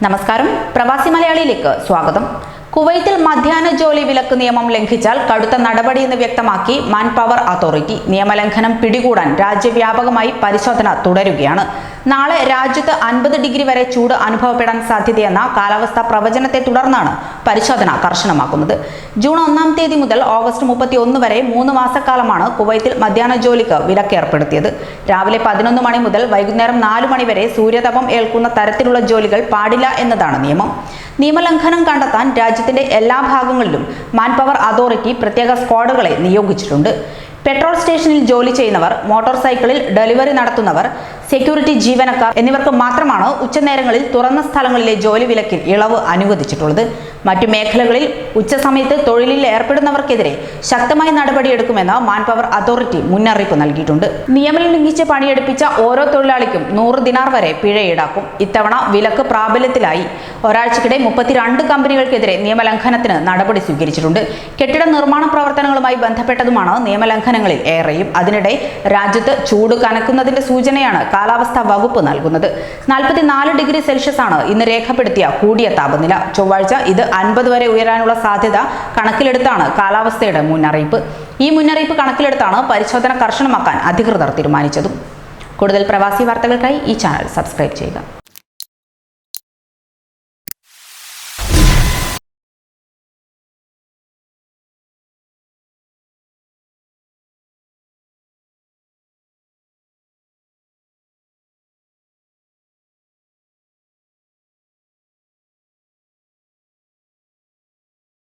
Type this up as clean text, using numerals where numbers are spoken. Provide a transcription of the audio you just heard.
നമസ്കാരം, പ്രവാസി മലയാളിയിലേക്ക് സ്വാഗതം. കുവൈത്തിൽ മധ്യാഹ്ന ജോലി വിലക്ക് നിയമം ലംഘിച്ചാൽ കടുത്ത നടപടിയെന്ന് വ്യക്തമാക്കി മാൻ പവർ അതോറിറ്റി. നിയമലംഘനം പിടികൂടാൻ രാജ്യവ്യാപകമായി പരിശോധന തുടരുകയാണ്. നാളെ രാജ്യത്ത് 50 ഡിഗ്രി വരെ ചൂട് അനുഭവപ്പെടാൻ സാധ്യതയെന്ന കാലാവസ്ഥാ പ്രവചനത്തെ തുടർന്നാണ് പരിശോധന കർശനമാക്കുന്നത്. ജൂൺ 1-ാം തീയതി മുതൽ ഓഗസ്റ്റ് 31 വരെ 3 മാസക്കാലമാണ് കുവൈത്തിൽ മധ്യാഹ്ന ജോലിക്ക് വിലക്ക് ഏർപ്പെടുത്തിയത്. രാവിലെ 11 മണി മുതൽ വൈകുന്നേരം 4 മണി വരെ സൂര്യതാപം ഏൽക്കുന്ന തരത്തിലുള്ള ജോലികൾ പാടില്ല എന്നതാണ് നിയമം. നിയമലംഘനം കണ്ടെത്താൻ രാജ്യത്തിന്റെ എല്ലാ ഭാഗങ്ങളിലും മാൻ പവർ അതോറിറ്റി പ്രത്യേക സ്ക്വാഡുകളെ നിയോഗിച്ചിട്ടുണ്ട്. പെട്രോൾ സ്റ്റേഷനിൽ ജോലി ചെയ്യുന്നവർ, മോട്ടോർ സൈക്കിളിൽ ഡെലിവറി നടത്തുന്നവർ, സെക്യൂരിറ്റി ജീവനക്കാർ എന്നിവർക്ക് മാത്രമാണ് ഉച്ചനേരങ്ങളിൽ തുറന്ന സ്ഥലങ്ങളിലെ ജോലി വിലക്കിൽ ഇളവ് അനുവദിച്ചിട്ടുള്ളത്. മറ്റു മേഖലകളിൽ ഉച്ചസമയത്ത് തൊഴിലിൽ ഏർപ്പെടുന്നവർക്കെതിരെ ശക്തമായ നടപടിയെടുക്കുമെന്ന് മാൻ പവർ അതോറിറ്റി മുന്നറിയിപ്പ് നൽകിയിട്ടുണ്ട്. നിയമം ലംഘിച്ച് പണിയെടുപ്പിച്ച ഓരോ തൊഴിലാളിക്കും 100 ദിനാർ വരെ പിഴ ഈടാക്കും. ഇത്തവണ വിലക്ക് പ്രാബല്യത്തിലായി. ഒരാഴ്ചക്കിടെ 32 കമ്പനികൾക്കെതിരെ നിയമലംഘനത്തിന് നടപടി സ്വീകരിച്ചിട്ടുണ്ട്. കെട്ടിട നിർമ്മാണ പ്രവർത്തനങ്ങളുമായി ബന്ധപ്പെട്ടതുമാണ് നിയമലംഘനങ്ങളിൽ ഏറെയും. അതിനിടെ രാജ്യത്ത് ചൂട് കനക്കുന്നതിന്റെ സൂചനയാണ് കാലാവസ്ഥാ വകുപ്പ് നൽകുന്നത്. 44 ഡിഗ്രി സെൽഷ്യസ് ആണ് ഇന്ന് രേഖപ്പെടുത്തിയ കൂടിയ താപനില. ചൊവ്വാഴ്ച ഇത് 50 വരെ ഉയരാനുള്ള സാധ്യത കണക്കിലെടുത്താണ് കാലാവസ്ഥയുടെ മുന്നറിയിപ്പ്. ഈ മുന്നറിയിപ്പ് കണക്കിലെടുത്താണ് പരിശോധന കർശനമാക്കാൻ അധികൃതർ തീരുമാനിച്ചതും. കൂടുതൽ പ്രവാസി വാർത്തകൾക്കായി ഈ ചാനൽ സബ്സ്ക്രൈബ് ചെയ്യുക.